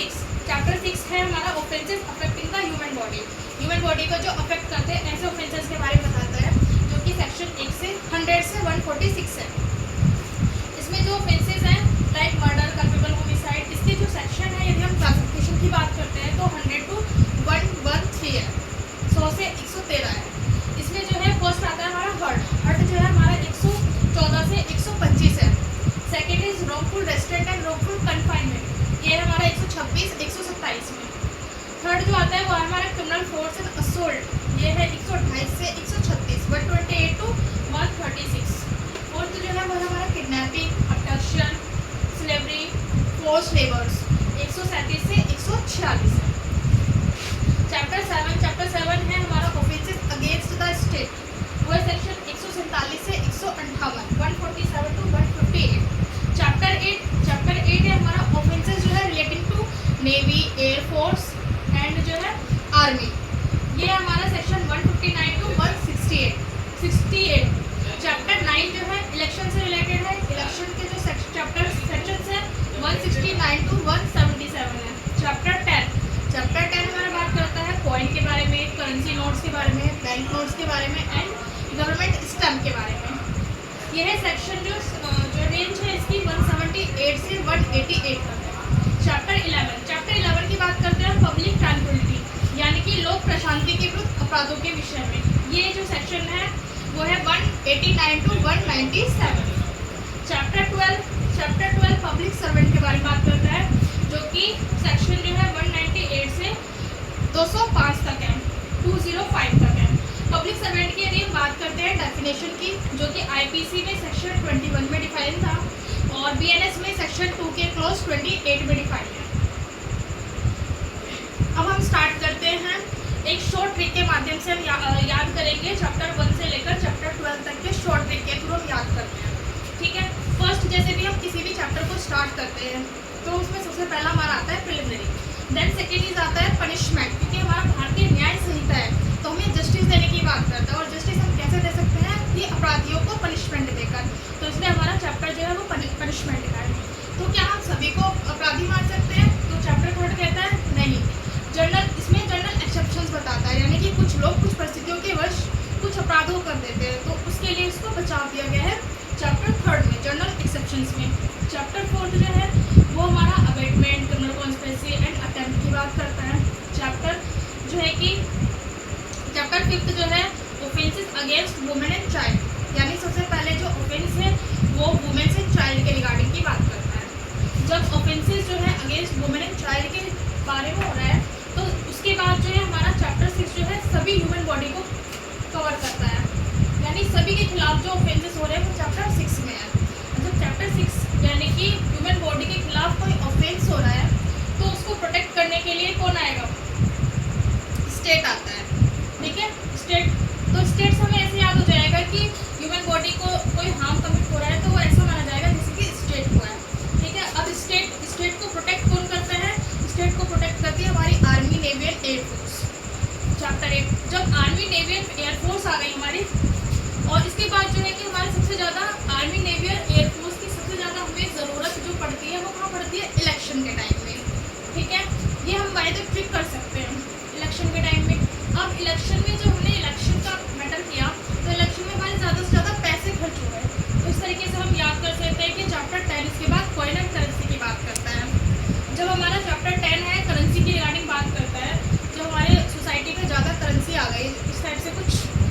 Chapter 6 है हमारा offences affecting the human body. Human body को जो अफेक्ट करते हैं ऐसे ऑफेंसेस के बारे में बताता है, जो कि सेक्शन 1 से 100 से 146 है। इसमें जो ऑफेंसेस हैं लाइक मर्डर, कल्पेबल होमिसाइड, इसके जो सेक्शन है यदि हम क्लासिफिकेशन की बात करते हैं तो 100 to 113 है, 100 से 113 है। इसमें जो है फर्स्ट आता है हमारा हर्ट जो है हमारा 114 से 125 है। Second is wrongful restaurant and wrongful confinement, ये है हमारा 126 127 में। थर्ड जो आता है वो हमारा क्रिमिनल फोर्स एंड असोल्ट, ये है 128 से 136, 128 to 136। फोर्थ जो है वो हमारा kidnapping, abduction, slavery, force labours, 137 से 146 है। चैप्टर 7 है हमारा ऑफेंसेस अगेंस्ट द स्टेट, वो है सेक्शन 147 से 158, 147 to 158। चैप्टर 8 है हमारा ऑफेंसेस जो है relating to navy, air force and जो है आर्मी, ये है हमारा सेक्शन 159 to 168। चैप्टर 9 जो है इलेक्शन से रिलेटेड है, इलेक्शन के जो सेक्शंस है 169 to 177 है। चैप्टर 10 हमारा बात करता है कॉइन के बारे में, करेंसी नोट्स के बारे में, बैंक नोट्स के बारे में एंड गवर्नमेंट स्टैम्प के बारे में। यह है सेक्शन जो रेंज है इसकी 178 से 188 तक है। चैप्टर 11 की बात करते हैं पब्लिक ट्रैंक्विलिटी, यानी कि लोक प्रशांति के विरुद्ध अपराधों के विषय में। ये जो सेक्शन है वो है 189 to 197। चैप्टर 12 पब्लिक सर्वेंट के बारे में बात करता है, जो कि सेक्शन जो है 198 से 205 तक है, 205 तक है। पब्लिक सर्वेंट की यदि हम बात करते हैं डेफिनेशन की, जो कि आईपीसी में सेक्शन 21 में डिफाइन था और बीएनएस में सेक्शन 2 के क्लॉज 28 में डिफाइन है। अब हम स्टार्ट करते हैं एक शॉर्ट ट्रिक के माध्यम से, हम याद करेंगे चैप्टर 1 से लेकर चैप्टर 12 तक के शॉर्ट ट्रिक के थ्रू हम याद करते हैं। ठीक है, फर्स्ट जैसे भी हम किसी भी चैप्टर को स्टार्ट करते हैं तो उसमें सबसे पहला हमारा आता है प्रिलिमिनरी, देन सेकेंड इज आता है पनिशमेंट, क्योंकि हमारा भारतीय न्याय संहिता है तो हमें जस्टिस देने की बात करता है, और जस्टिस हम कैसे दे सकते हैं कि अपराधियों को पनिशमेंट देकर, तो इसलिए हमारा चैप्टर जो है वो पनिशमेंट का है। तो क्या हम सभी को अपराधी मान सकते हैं? तो चैप्टर 3 कहता है नहीं, इसमें जनरल एक्सेप्शंस बताता है, यानी कि कुछ लोग कुछ परिस्थितियों के वश कुछ अपराधों कर देते हैं, तो उसके लिए इसको बचाव दिया गया है चैप्टर 3 में, जनरल एक्सेप्शंस में। चैप्टर 4 जो है वो हमारा abetment, criminal conspiracy and attempt की बात करता है। चैप्टर 5 जो है offences against women and child, यानी सबसे पहले जो ऑफेंस है वो वुमेन एंड चाइल्ड के रिगार्डिंग की बात करता है। जब ऑफेंसेस जो है अगेंस्ट वुमेन एंड चाइल्ड के बारे में हो रहा है तो उसके बाद जो है हमारा चैप्टर 6 जो है सभी ह्यूमन बॉडी को कवर करता है, यानी सभी के खिलाफ जो ऑफेंसेस हो रहे हैं वो चैप्टर 6 में है। जब चैप्टर 6 यानी कि ह्यूमन बॉडी के खिलाफ कोई ऑफेंस हो रहा है तो उसको प्रोटेक्ट करने के लिए कौन आएगा? स्टेट आता है। ठीक है, स्टेट से हमें ऐसे याद हो जाएगा कि ह्यूमन बॉडी को कोई हार्म कमिट हो रहा है तो वो ऐसा माना जाएगा जैसे कि स्टेट हुआ है। ठीक है, अब स्टेट को प्रोटेक्ट कौन करता है? स्टेट को प्रोटेक्ट करती है हमारी army, navy and air force. Chapter 8, जब army, navy and air force आ गई हमारी, और इसके बाद जो है कि हमारे सबसे ज़्यादा आर्मी, नेवी और एयर फोर्स की सबसे ज़्यादा हमें ज़रूरत जो पड़ती है वो कहाँ पड़ती है? इलेक्शन के टाइम में। ठीक है, ये हम बाय द ट्रिक कर सकते हैं इलेक्शन के टाइम में। अब इलेक्शन में जो हमने इलेक्शन का मैटर किया तो इलेक्शन में हमारे ज़्यादा से ज़्यादा पैसे खर्च हो गए, तो इस तरीके से हम याद कर सकते हैं कि चैप्टर 10 इसके बाद कॉइन एंड करेंसी की बात करता है। जब हमारा चैप्टर 10 है करेंसी की रिगार्डिंग बात करता है, जब हमारे सोसाइटी में ज़्यादा करेंसी आ गई, इस टाइप से कुछ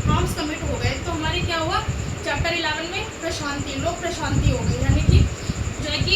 हार्म्स कमिट हो गए, तो हमारी क्या हुआ? चैप्टर 11 में प्रशांति, लोक प्रशांति हो गई, यानी कि जो है कि